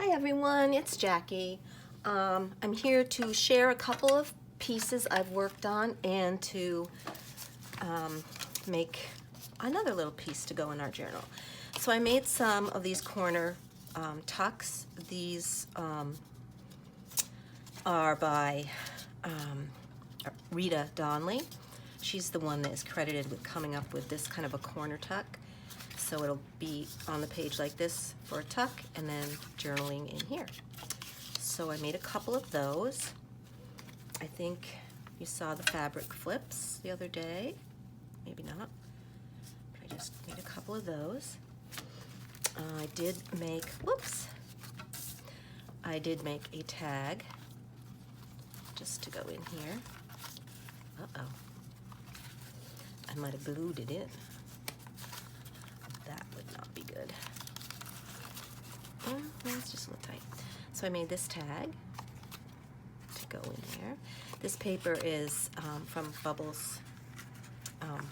Hi everyone, it's Jackie. I'm here to share a couple of pieces I've worked on and to make another little piece to go in our journal. So I made some of these corner tucks. These are by Rita Donnelly. She's the one that is credited with coming up with this kind of a corner tuck. So it'll be on the page like this for a tuck and then journaling in here. So I made a couple of those. I think you saw the fabric flips the other day. Maybe not. But I just made a couple of those. I did make, whoops. I did make a tag just to go in here. Uh-oh. I might have glued it in. That would not be good. No, it's just a little tight. So I made this tag to go in there. This paper is from Bubbles,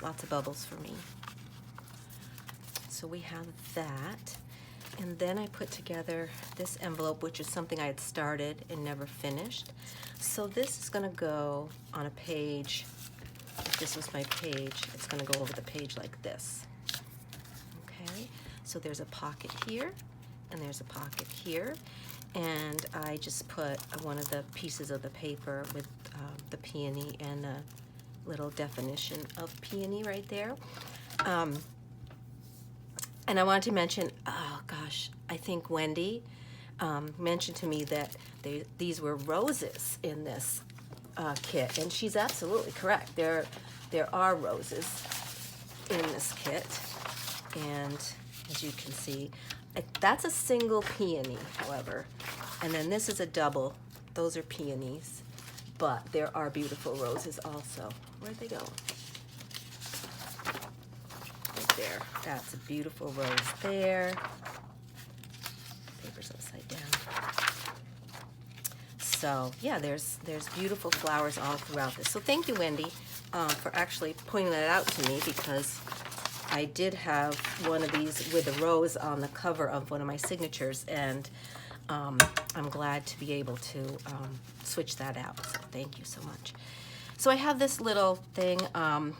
lots of bubbles for me. So we have that. And then I put together this envelope, which is something I had started and never finished. So this is gonna go on a page. If this was my page, it's gonna go over the page like this. So there's a pocket here, and there's a pocket here, and I just put one of the pieces of the paper with the peony and a little definition of peony right there. And I wanted to mention, oh gosh, I think Wendy mentioned to me that these were roses in this kit, and she's absolutely correct. There are roses in this kit, and as you can see, that's a single peony, however, and then this is a double. Those are peonies, but there are beautiful roses also. Where'd they go? Right there. That's a beautiful rose there. Paper's upside down. So yeah, there's beautiful flowers all throughout this. So thank you, Wendy, for actually pointing that out to me, because I did have one of these with a rose on the cover of one of my signatures, and I'm glad to be able to switch that out. So thank you so much. So I have this little thing. I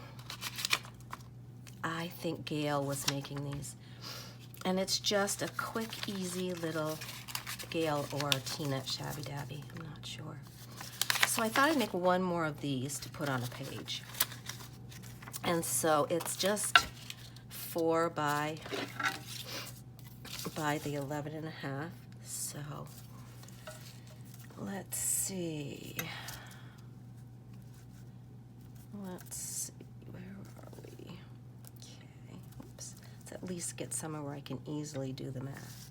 think Gail was making these, and it's just a quick, easy little Gail or Tina Shabby Dabby. I'm not sure. So I thought I'd make one more of these to put on a page, and so it's just 4 by the 11.5. So let's see. Where are we? Okay. Oops. Let's at least get somewhere where I can easily do the math.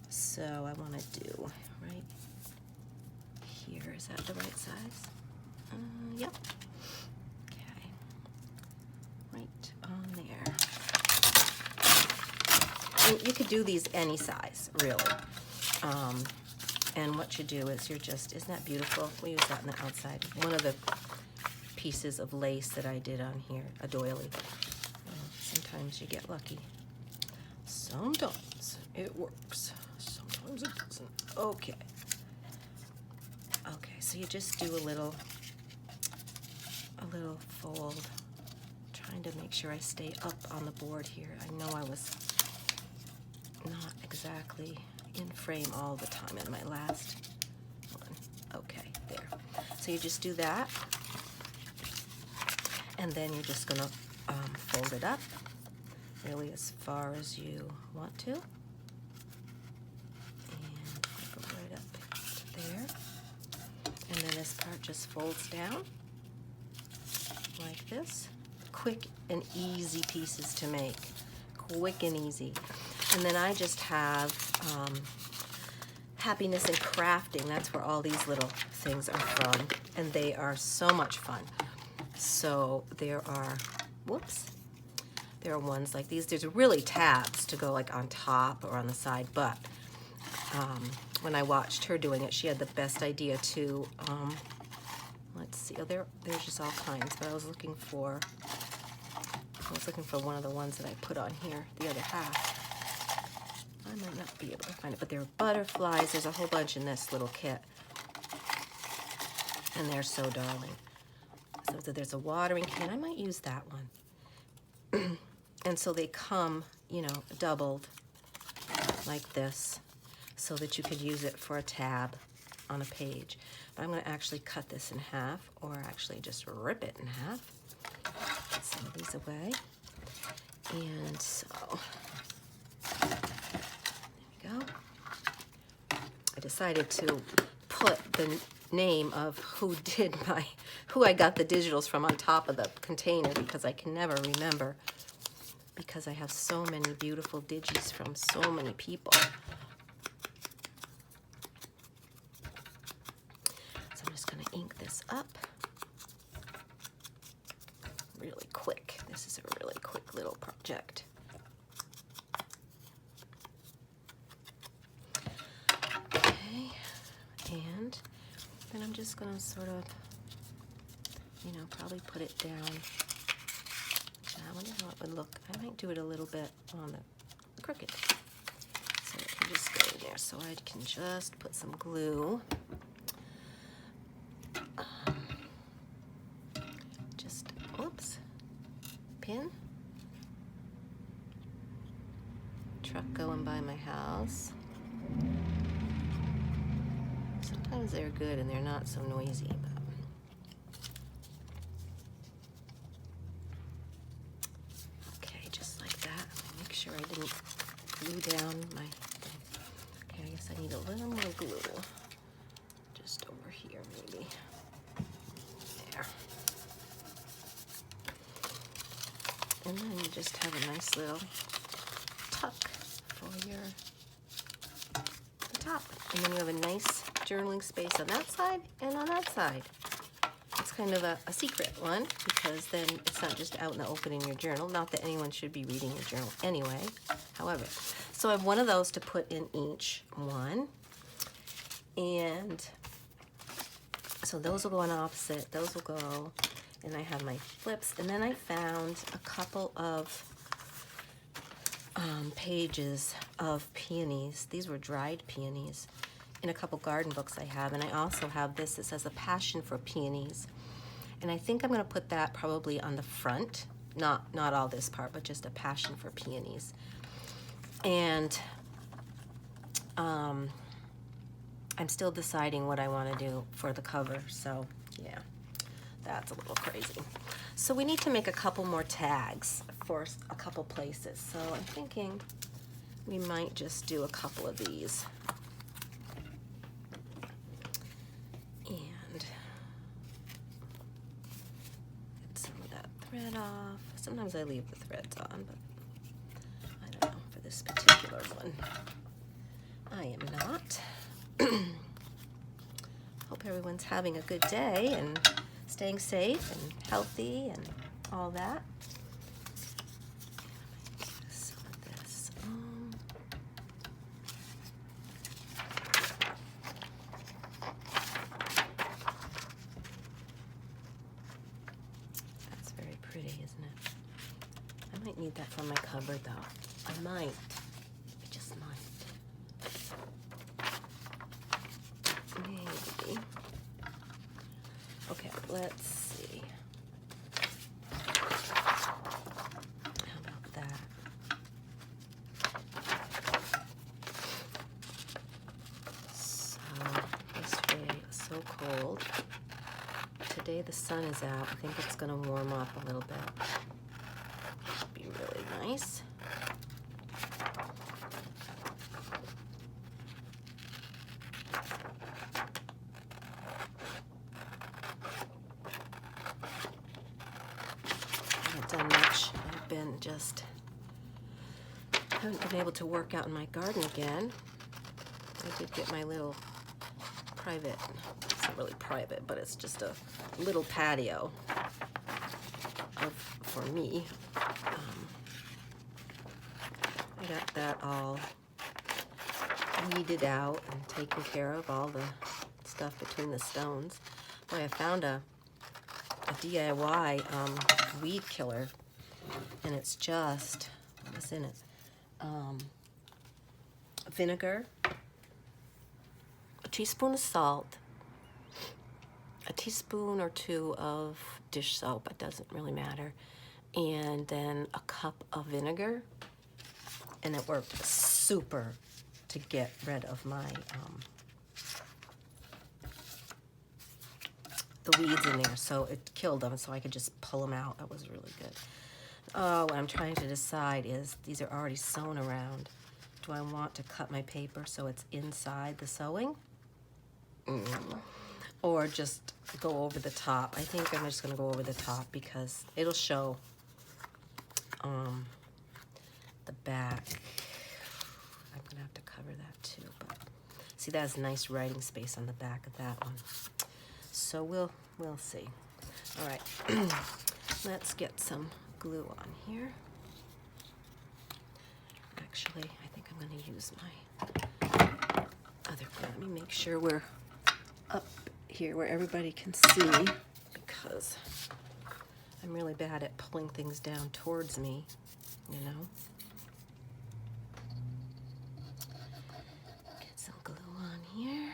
So I want to do right here. Is that the right size? Yep. Right on there. And you could do these any size, really. And what you do is you're just, isn't that beautiful? We use that on the outside. One of the pieces of lace that I did on here, a doily. Sometimes you get lucky. Sometimes it works. Sometimes it doesn't. Okay. Okay, so you just do a little fold. Trying to make sure I stay up on the board here. I know I was not exactly in frame all the time in my last one. Okay, there. So you just do that, and then you're just gonna fold it up really as far as you want to, and go right up to there, and then this part just folds down like this. Quick and easy pieces to make. Quick and easy. And then I just have Happiness and Crafting. That's where all these little things are from. And they are so much fun. So there are, whoops, there are ones like these. There's really tabs to go like on top or on the side. But when I watched her doing it, she had the best idea to, let's see, oh, there's just all kinds. But I was looking for one of the ones that I put on here, the other half. I might not be able to find it, but there are butterflies. There's a whole bunch in this little kit, and they're so darling. So there's a watering can. I might use that one. And so they come, you know, doubled like this, so that you could use it for a tab on a page. But I'm going to actually cut this in half, or actually just rip it in half. Put some of these away. And so, there we go. I decided to put the name of who I got the digitals from on top of the container, because I can never remember, because I have so many beautiful digis from so many people. So I'm just going to ink this up really quick. This is a really quick little project. Okay, and then I'm just going to sort of, you know, probably put it down. I wonder how it would look. I might do it a little bit on the crooked, so it can just go in there. So I can just put some glue. Just, oops, pin. Truck going by my house. Sometimes they're good and they're not so noisy, but okay, just like that. Make sure I didn't glue down my thing. Okay, I guess I need a little more glue. Just over here, maybe. There. And then you just have a nice little tuck for your the top. And then you have a nice journaling space on that side and on that side. It's kind of a secret one, because then it's not just out in the open in your journal. Not that anyone should be reading your journal anyway. However, so I have one of those to put in each one. And so those will go on opposite. Those will go. And I have my flips. And then I found a couple of pages of peonies. These were dried peonies in a couple garden books I have. And I also have this that says A Passion for Peonies. And I think I'm going to put that probably on the front. Not all this part, but just A Passion for Peonies. And I'm still deciding what I want to do for the cover. So yeah, that's a little crazy. So we need to make a couple more tags for a couple places. So I'm thinking we might just do a couple of these. And get some of that thread off. Sometimes I leave the threads on, but I don't know, for this particular one, I am not. Hope everyone's having a good day and staying safe and healthy and all that. Some of this. That's very pretty, isn't it? I might need that for my cupboard, though. I might. I just might. Maybe. Okay, let's see. How about that? So, yesterday it was so cold. Today the sun is out. I think it's going to warm up a little bit. Should be really nice. Done much. Haven't been able to work out in my garden again. I did get my little private, it's not really private, but it's just a little patio for me. I got that all weeded out and taken care of, all the stuff between the stones. Boy, I found a DIY weed killer, and it's just, what was in it? vinegar, a teaspoon of salt, a teaspoon or two of dish soap, it doesn't really matter, and then a cup of vinegar, and it worked super to get rid of my the weeds in there, so it killed them, so I could just pull them out. That was really good. Oh, what I'm trying to decide is, these are already sewn around. Do I want to cut my paper so it's inside the sewing? Or just go over the top? I think I'm just gonna go over the top because it'll show the back. I'm gonna have to cover that too, but see, that has nice writing space on the back of that one. So we'll see. All right, let's get some glue on here. Actually, I think I'm gonna use my other glue. Let me make sure we're up here where everybody can see, because I'm really bad at pulling things down towards me, you know. Get some glue on here.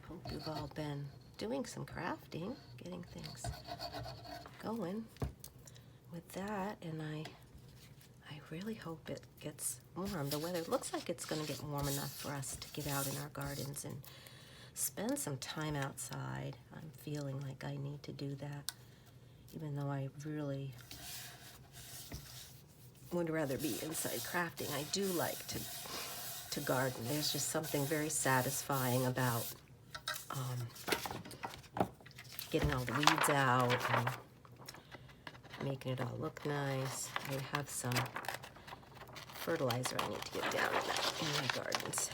Hope you've all been doing some crafting, getting things going with that, and I really hope it gets warm. The weather looks like it's going to get warm enough for us to get out in our gardens and spend some time outside. I'm feeling like I need to do that, even though I really would rather be inside crafting. I do like to garden. There's just something very satisfying about getting all the weeds out and making it all look nice. I have some fertilizer I need to get down in my gardens.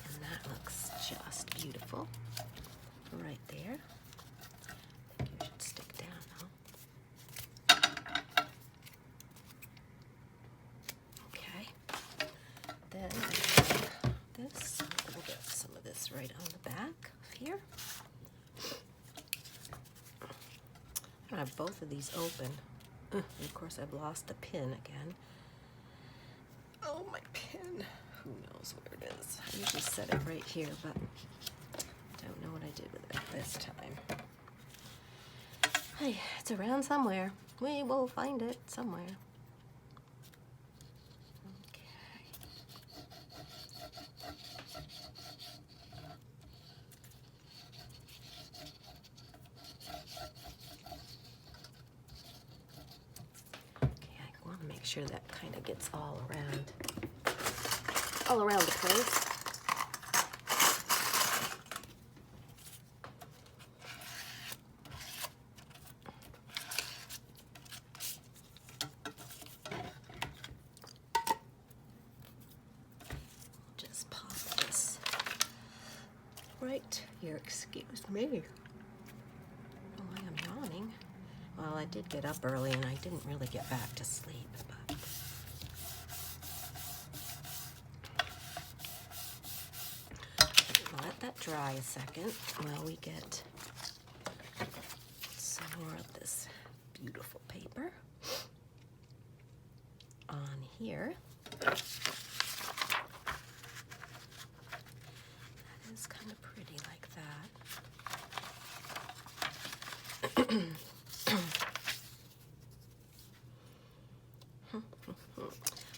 And that looks just beautiful right there. I think you should stick down though. Then I have this. We'll get some of this right on the back of here. I have both of these open. And of course, I've lost the pin again. Oh, my pin. Who knows where it is? I usually set it right here, but I don't know what I did with it this time. Hey, it's around somewhere. We will find it somewhere. Make sure that kind of gets all around the place. Just pop this right here. Excuse me. Oh, I am yawning. Well, I did get up early and I didn't really get back to sleep, but I'll let that dry a second while we get some more of this beautiful paper on here. That is kind of pretty like that.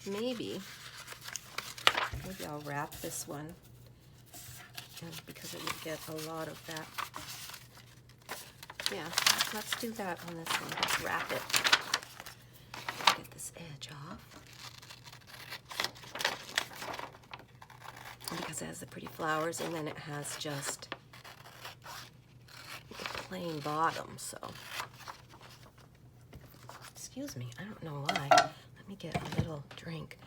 Maybe I'll wrap this one, because it would get a lot of that. Yeah, let's do that on this one. Let's wrap it. Get this edge off. Because it has the pretty flowers, and then it has just a plain bottom, so. Excuse me, I don't know why. Let me get a little drink.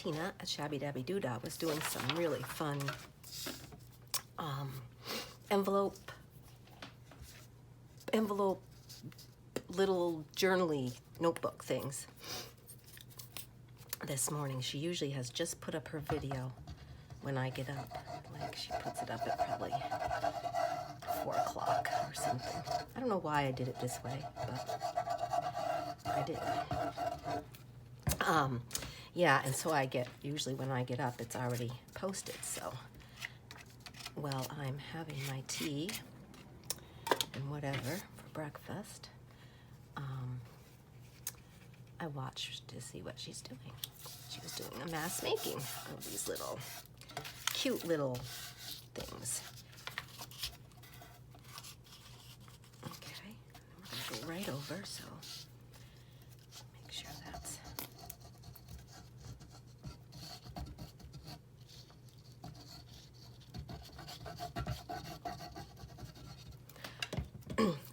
Tina at Shabby Dabby Doodah was doing some really fun envelope little journaly notebook things this morning. She usually has just put up her video when I get up. Like, she puts it up at probably 4 o'clock or something. I don't know why I did it this way, but I did. Yeah, and so usually when I get up, it's already posted. So while I'm having my tea and whatever for breakfast, I watched to see what she's doing. She was doing a mass making of these little, cute little things. Okay, I'm gonna go right over, so make sure that's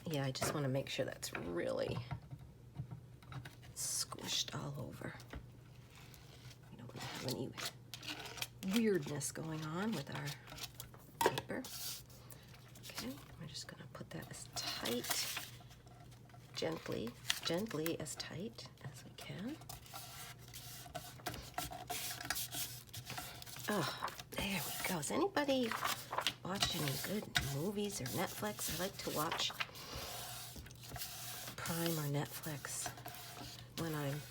yeah, I just want to make sure that's really squished all over. We don't want to have any weirdness going on with our paper. Okay, we're just going to put that as tight, gently as tight as we can. Oh, there we go. Does anybody watch any good movies or Netflix? I like to watch Prime or Netflix when I'm,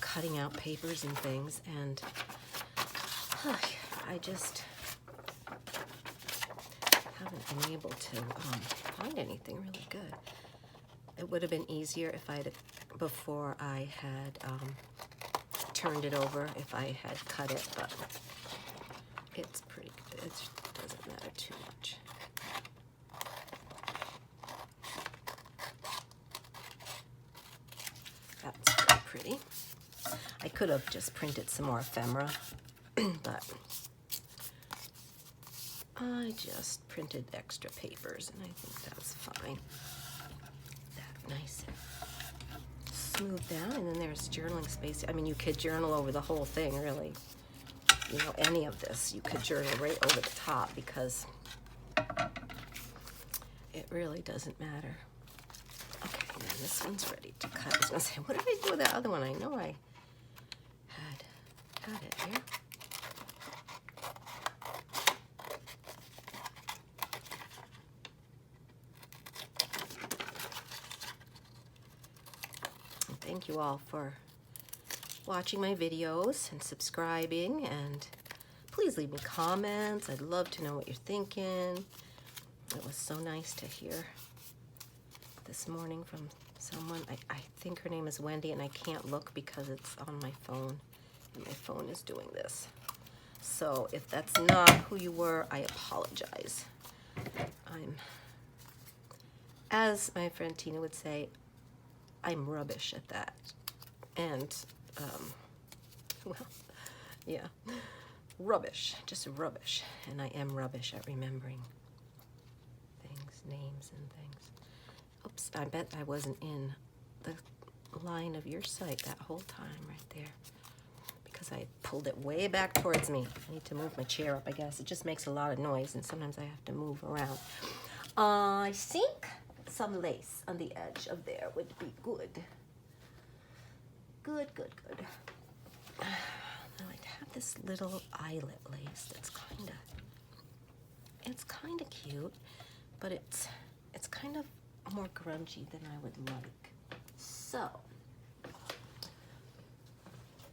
cutting out papers and things, and I just haven't been able to find anything really good. It would have been easier if before I had turned it over, if I had cut it, but it's pretty good. It doesn't matter too much. That's very pretty. I could have just printed some more ephemera, but I just printed extra papers, and I think that's fine. That nice and smooth down, and then there's journaling space. I mean, you could journal over the whole thing, really. Any of this, you could journal right over the top, because it really doesn't matter. Okay, and then this one's ready to cut. I was gonna say, what did I do with that other one? I know I had it here. Thank you all for watching my videos and subscribing, and please leave me comments. I'd love to know what you're thinking. It was so nice to hear this morning from someone. I think her name is Wendy, and I can't look because it's on my phone, and my phone is doing this. So if that's not who you were, I apologize. As my friend Tina would say, I'm rubbish at that. And, well, yeah, rubbish, just rubbish. And I am rubbish at remembering things, names and things. Oops, I bet I wasn't in the line of your sight that whole time right there, because I pulled it way back towards me. I need to move my chair up, I guess. It just makes a lot of noise, and sometimes I have to move around. I think some lace on the edge of there would be good. Good. Now I have this little eyelet lace that's kind of cute, but it's kind of more grungy than I would like. So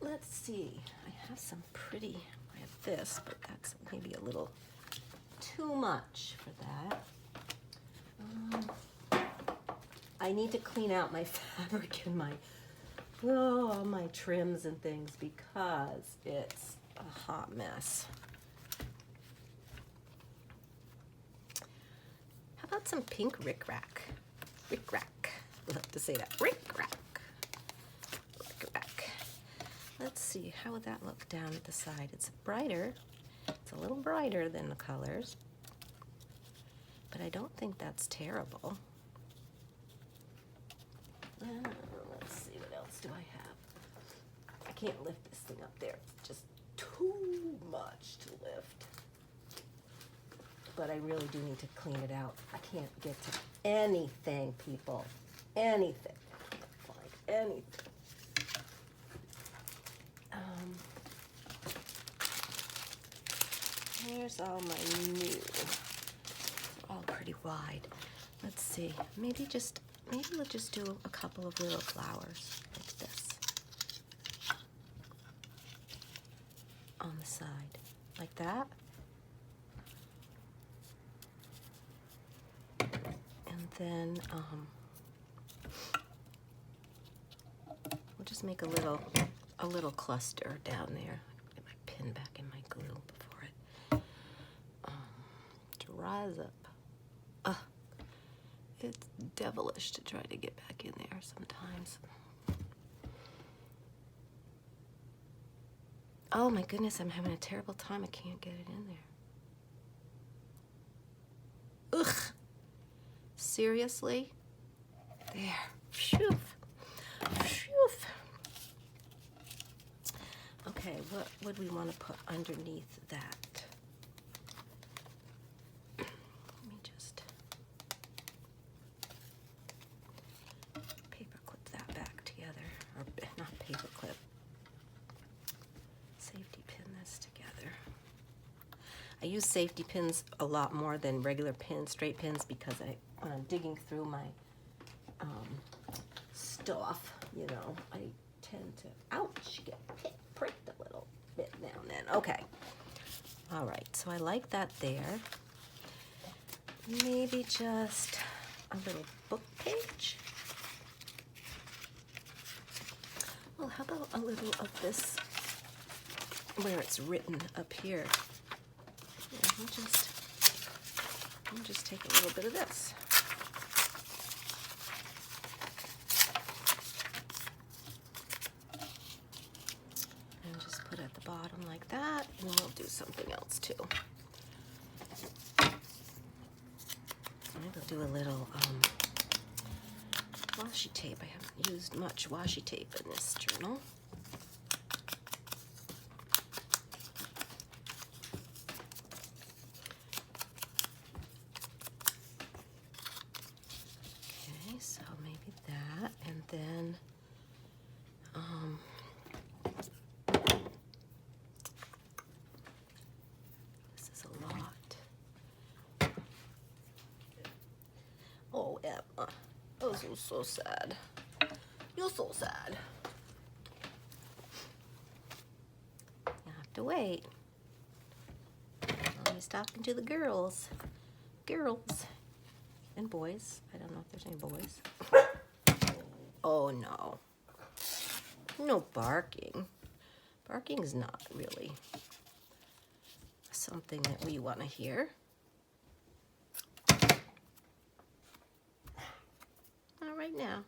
let's see. I have some pretty. I have this, but that's maybe a little too much for that. I need to clean out my fabric and my trims and things, because it's a hot mess. How about some pink rickrack? Rickrack. We'll have to say that. Rickrack. Rickrack. Let's see, how would that look down at the side? It's brighter. It's a little brighter than the colors, but I don't think that's terrible. Let's see, what else do I have? I can't lift this thing up there. It's just too much to lift. But I really do need to clean it out. I can't get to anything, people. Anything. I can't find anything. Here's all my new. They're all pretty wide. Let's see. Maybe we'll just do a couple of little flowers like this on the side, like that. And then we'll just make a little cluster down there. Get my pin back in my glue before it dries up. It's devilish to try to get back in there sometimes. Oh my goodness, I'm having a terrible time. I can't get it in there. Ugh. Seriously? There. Phew. Phew. Okay, what would we want to put underneath that? I use safety pins a lot more than regular pins, straight pins, because when I'm digging through my stuff, you know, I tend to, ouch, get pricked a little bit now and then. Okay. All right, so I like that there. Maybe just a little book page. Well, how about a little of this where it's written up here? Yeah, we'll just take a little bit of this. And just put it at the bottom like that, and we'll do something else too. Maybe we'll do a little washi tape. I haven't used much washi tape in this journal. So maybe that, and then this is a lot. Oh, Emma, oh, so sad. You're so sad. You have to wait. Mommy's talking to the girls. And boys. I don't know if there's any boys. Oh no. No barking. Barking is not really something that we want to hear. Not right now.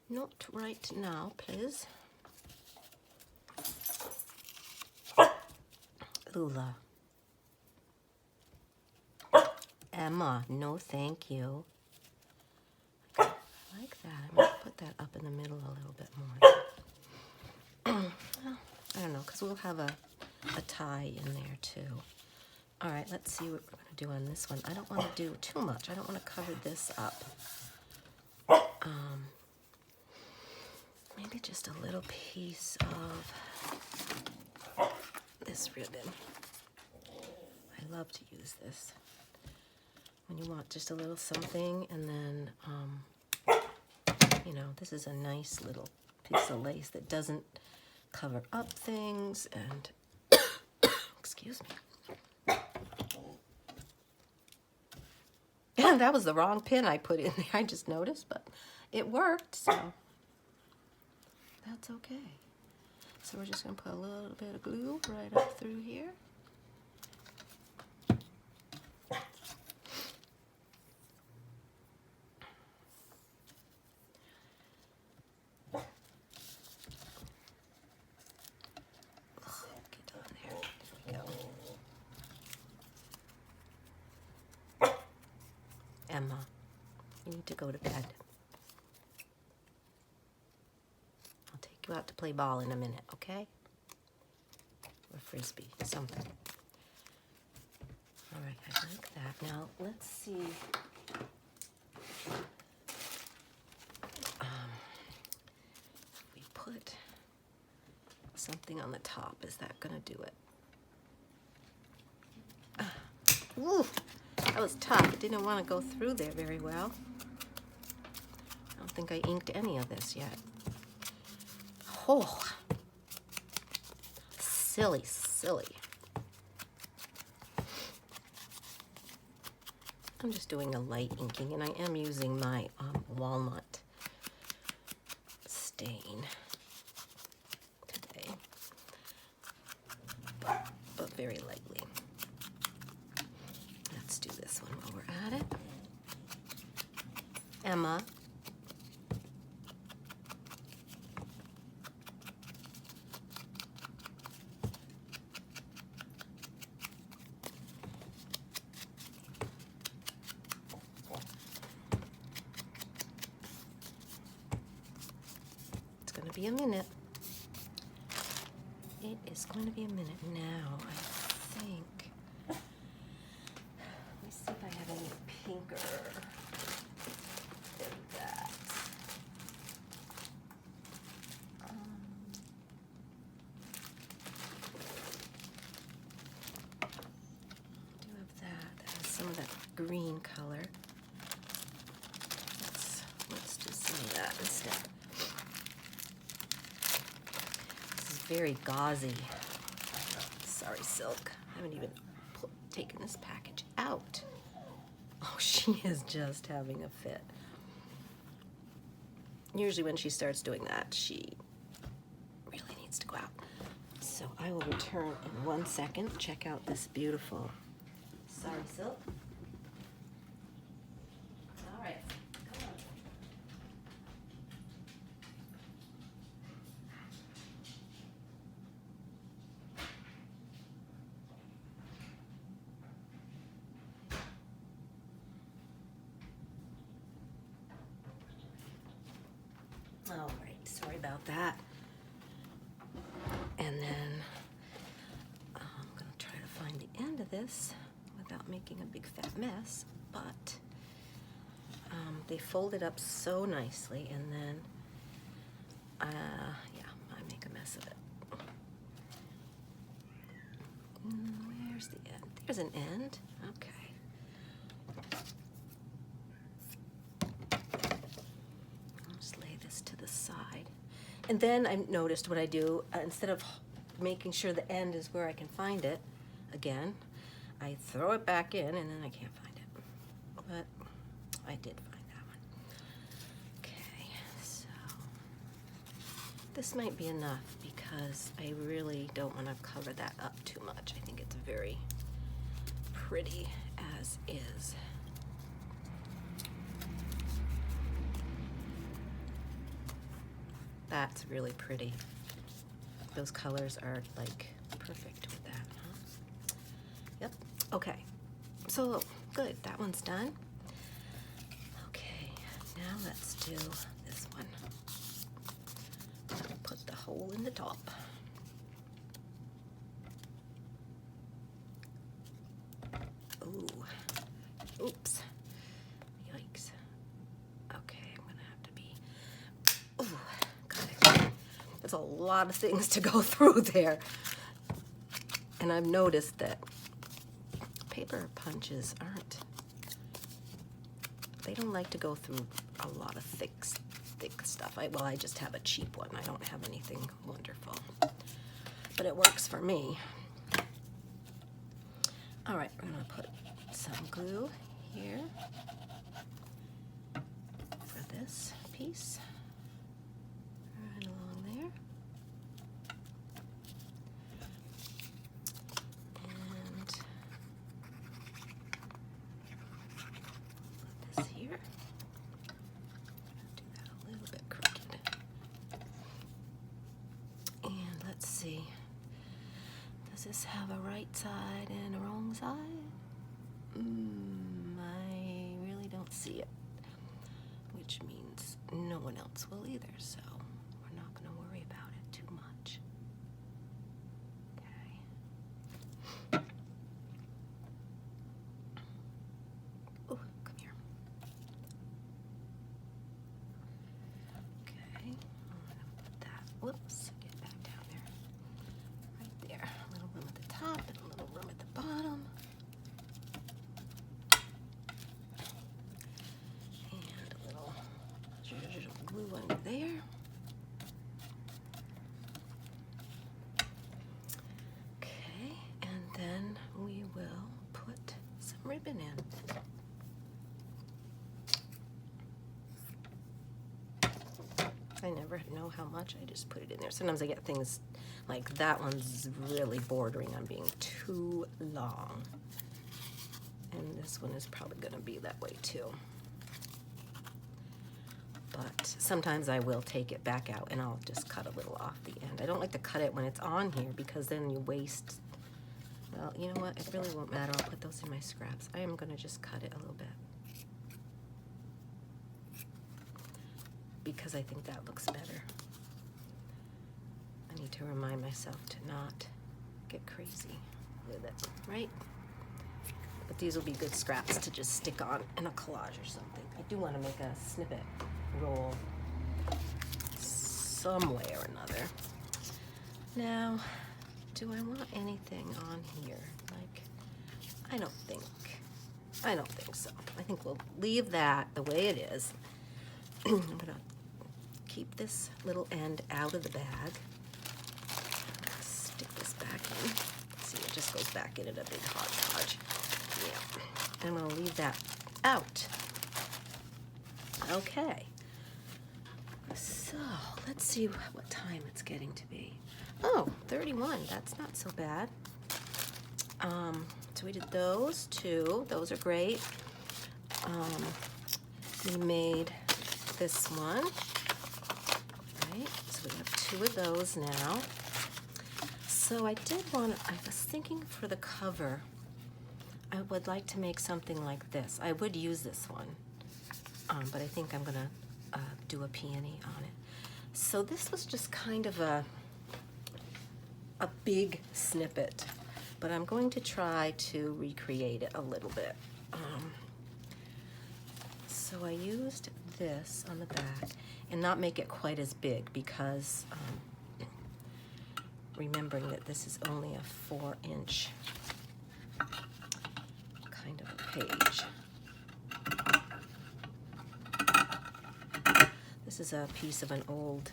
Not right now, please. Lula. Emma, no thank you. I like that. I'm going to put that up in the middle a little bit more. Well, I don't know, because we'll have a tie in there too. All right, let's see what we're going to do on this one. I don't want to do too much. I don't want to cover this up. Maybe just a little piece of this ribbon. I love to use this. When you want just a little something, and then, you know, this is a nice little piece of lace that doesn't cover up things, and, excuse me. And that was the wrong pin I put in there, I just noticed, but it worked, so that's okay. So we're just going to put a little bit of glue right up through here. Emma, you need to go to bed. I'll take you out to play ball in a minute, okay? frisbee, something. All right, I like that. Now let's see. We put something on the top. Is that gonna do it? Ooh, that was tough. It didn't want to go through there very well. I don't think I inked any of this yet. Oh, silly, silly. I'm just doing a light inking, and I am using my walnut stain today, but very lightly. Let's do this one while we're at it. Emma. It's going to be a minute. It is going to be a minute now, I think. Let me see if I have any pinker than that. I do have that. That has some of that green color. Let's do some of that instead. This is very gauzy. Sorry, silk. I haven't even taken this package out. Oh, she is just having a fit. Usually when she starts doing that, she really needs to go out. So I will return in 1 second. Check out this beautiful Sorry silk. All right, come on. All right, sorry about that. And then I'm gonna try to find the end of this without making a big fat mess, but they fold it up so nicely, and then, yeah, I make a mess of it. Where's the end? There's an end, okay. I'll just lay this to the side. And then I noticed what I do, instead of making sure the end is where I can find it, again, I throw it back in and then I can't find it. But I did find that one. Okay, so this might be enough because I really don't want to cover that up too much. I think it's very pretty as is. That's really pretty. Those colors are like perfect with that, huh? Yep, okay. So good, that one's done. Okay, now let's do this one. I'll put the hole in the top. Ooh, oops, yikes. Okay, I'm gonna have to be, ooh, got it. There's a lot of things to go through there. And I've noticed that paper punches they don't like to go through a lot of thick stuff. Well, I just have a cheap one. I don't have anything wonderful, but it works for me. All right, we're gonna put some glue here for this piece, right along there. And put this here. Do that a little bit crooked. And let's see. Does this have a right side and a wrong side? I really don't see it, which means no one else will either, so we're not going to worry about it too much. Okay. whoops, get back down there. Right there. A little room at the top and a little room at the bottom. And a little glue under there. Okay, and then we will put some ribbon in. I never know how much, I just put it in there. Sometimes I get things like that one's really bordering on being too long. And this one is probably gonna be that way too. But sometimes I will take it back out and I'll just cut a little off the end. I don't like to cut it when it's on here because then you waste, well, you know what, it really won't matter. I'll put those in my scraps. I am gonna just cut it a little bit, because I think that looks better. I need to remind myself to not get crazy with it, right? But these will be good scraps to just stick on in a collage or something. I do want to make a snippet roll some way or another. Now, do I want anything on here? Like, I don't think so. I think we'll leave that the way it is. I'm gonna keep this little end out of the bag. Stick this back in. See, it just goes back in a big hodgepodge. Yeah. I'm gonna leave that out. Okay. So, let's see what time it's getting to be. Oh, 31, that's not so bad. So we did those two, those are great. We made this one, right? So we have two of those now. So I was thinking for the cover, I would like to make something like this. I would use this one, but I think I'm gonna do a peony on it. So this was just kind of a big snippet, but I'm going to try to recreate it a little bit. So I used this on the back and not make it quite as big because remembering that this is only a 4-inch kind of a page. This is a piece of an old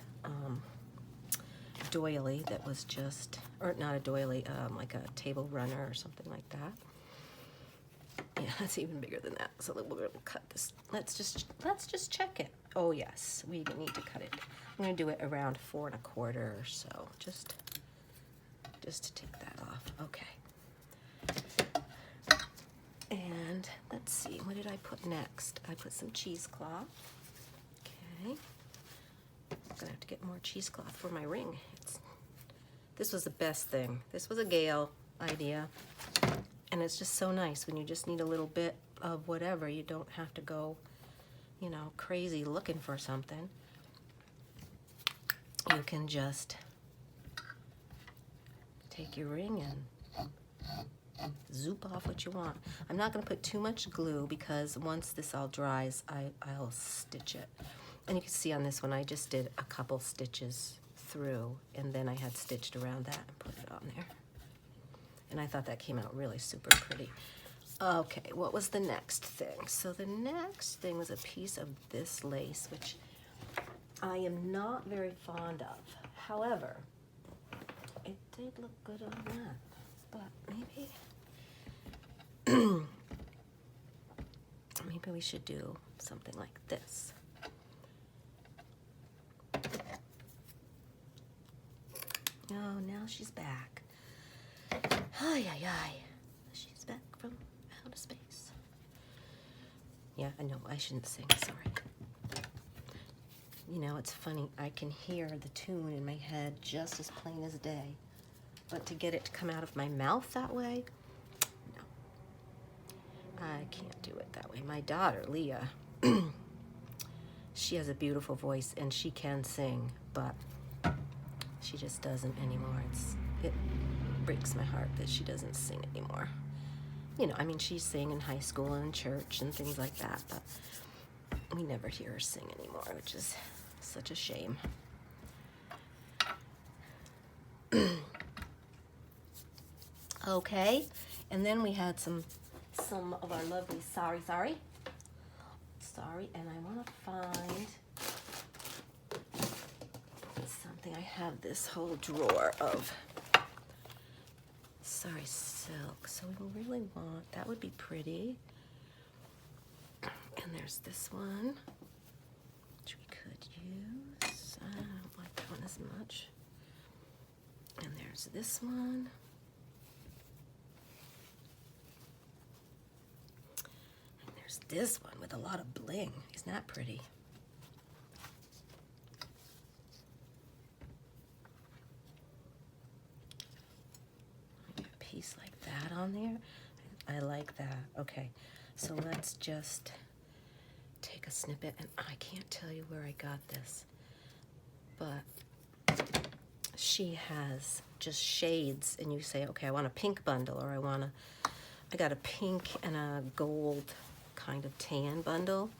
doily that was just, or not a doily, like a table runner or something like that. Yeah, that's even bigger than that. So we'll cut this. Let's just check it. Oh yes, we need to cut it. I'm gonna do it around 4 1/4 or so, just to take that off. Okay. And let's see, what did I put next? I put some cheesecloth. Okay. I'm gonna have to get more cheesecloth for my ring. This was the best thing. This was a Gail idea. And it's just so nice when you just need a little bit of whatever. You don't have to go, you know, crazy looking for something. You can just take your ring and zoop off what you want. I'm not gonna put too much glue because once this all dries, I'll stitch it. And you can see on this one, I just did a couple stitches through and then I had stitched around that and put it on there. And I thought that came out really super pretty. Okay, what was the next thing? So the next thing was a piece of this lace, which I am not very fond of. However, it did look good on that, but maybe we should do something like this. Oh, now she's back. Ay, ay, ay. She's back from outer space. Yeah, I know, I shouldn't sing, sorry. You know, it's funny, I can hear the tune in my head just as plain as day. But to get it to come out of my mouth that way, no. I can't do it that way. My daughter, Leah, she has a beautiful voice and she can sing, but she just doesn't anymore. It breaks my heart that she doesn't sing anymore. You know, I mean, she sang in high school and in church and things like that, but we never hear her sing anymore, which is such a shame. Okay, and then we had some of our lovely sorry, and I want to find something. I have this whole drawer of sorry silk, so we really want, that would be pretty. And there's this one, which we could use. I don't like that one as much. And there's this one. And there's this one with a lot of bling. Isn't that pretty? Maybe a piece like that on there. I like that. Okay, so let's just take a snippet, and I can't tell you where I got this, but she has just shades, and you say, okay, I want a pink bundle, or I got a pink and a gold kind of tan bundle,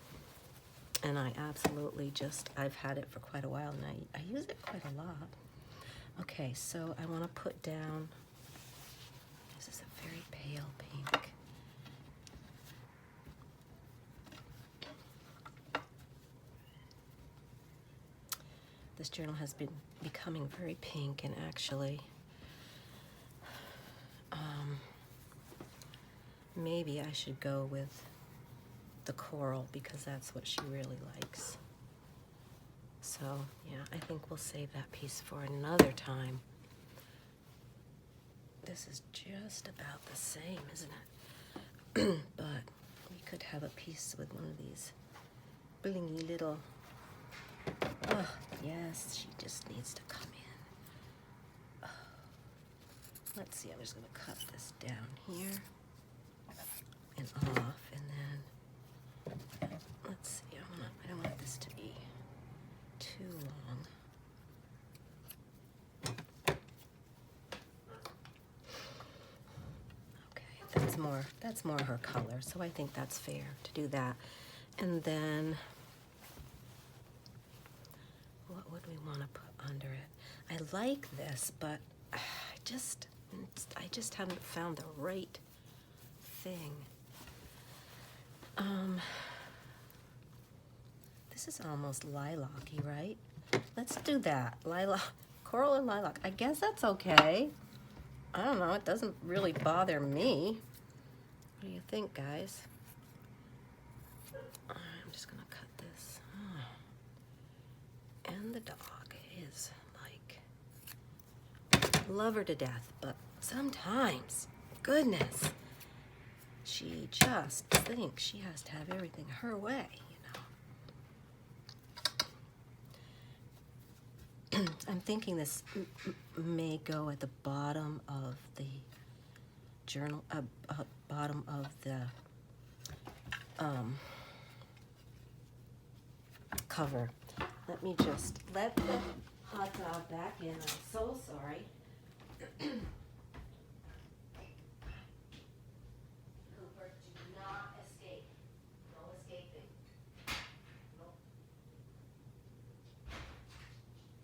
and I absolutely I've had it for quite a while, and I use it quite a lot. Okay, so I want to put down, this is a very pale pink. This journal has been becoming very pink, and actually, maybe I should go with the coral because that's what she really likes. So, yeah, I think we'll save that piece for another time. This is just about the same, isn't it? But we could have a piece with one of these blingy little, oh, yes, she just needs to come in. Oh. Let's see, I'm just going to cut this down here and off, and then, let's see, I don't want this to be too long. Okay, that's more her color, so I think that's fair to do that. And then, what would we want to put under it? I like this, but I just haven't found the right thing. This is almost lilac-y, right? Let's do that. Lilac, coral and lilac. I guess that's okay. I don't know, it doesn't really bother me. What do you think, guys? I'm just gonna cut this. And the dog is like, love her to death, but sometimes, goodness, she just thinks she has to have everything her way, you know. I'm thinking this may go at the bottom of the journal, bottom of the cover. Let me just let the hot dog back in. I'm so sorry. Cooper, do not escape. No escaping. Nope.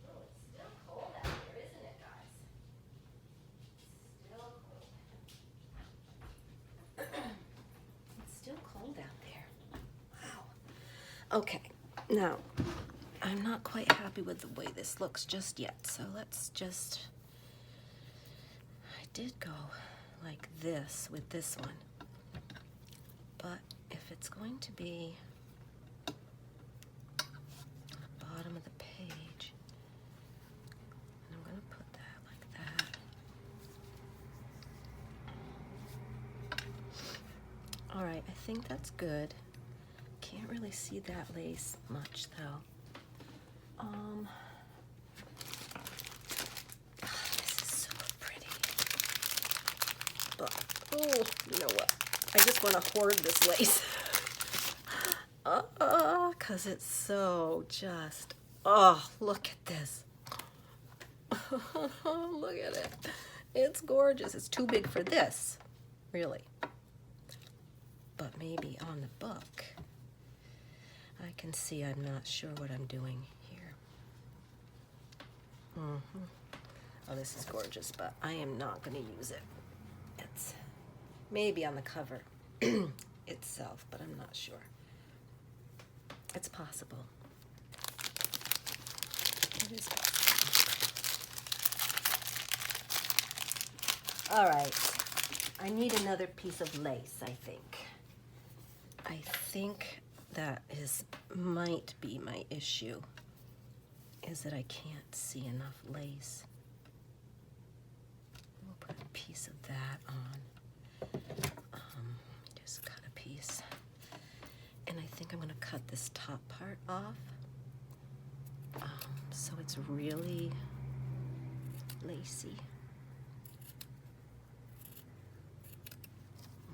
Oh, it's still cold out here, isn't it, guys? Still cold. It's still cold out there. Wow. Okay, now, I'm not quite happy with the way this looks just yet, so let's just, I did go like this with this one, but if it's going to be bottom of the page, and I'm going to put that like that. All right, I think that's good. Can't really see that lace much though. This is so pretty. But, oh, you know what? I just want to hoard this lace. 'Cause it's so just, oh, look at this. Look at it. It's gorgeous. It's too big for this, really. But maybe on the book, I can see I'm not sure what I'm doing here. Oh, this is gorgeous, but I am not going to use it. It's maybe on the cover itself, but I'm not sure. It's possible. It is possible. All right. I need another piece of lace, I think. I think that might be my issue, is that I can't see enough lace. We'll put a piece of that on. Just cut a piece. And I think I'm going to cut this top part off, so it's really lacy.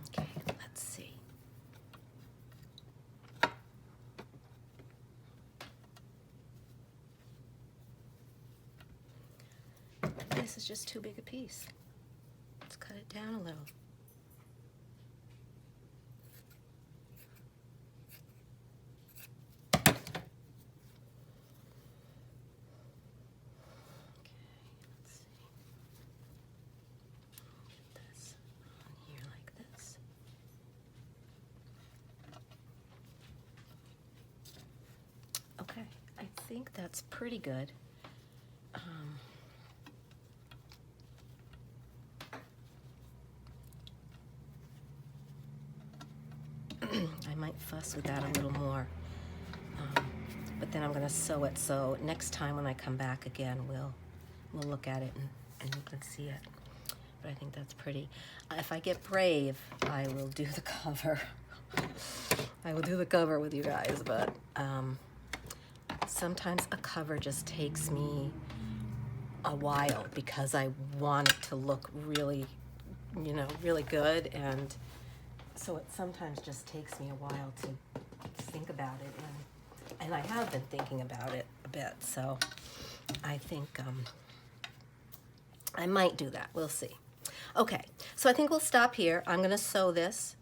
Okay, let's see. This is just too big a piece. Let's cut it down a little. Okay, I think that's pretty good. I might fuss with that a little more, but then I'm going to sew it, so next time when I come back again, we'll look at it and you can see it. But I think that's pretty. If I get brave, I will do the cover. I will do the cover with you guys, but sometimes a cover just takes me a while because I want it to look really, really good, and so it sometimes just takes me a while to think about it, and I have been thinking about it a bit, so I think I might do that. We'll see. Okay, so I think we'll stop here. I'm going to sew this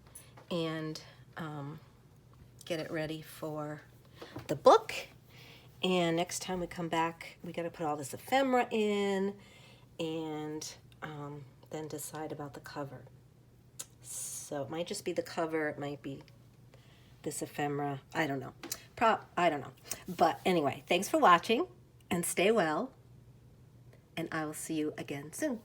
and get it ready for the book. And next time we come back, we got to put all this ephemera in and then decide about the cover. So it might just be the cover. It might be this ephemera. I don't know. I don't know. But anyway, thanks for watching and stay well. And I will see you again soon.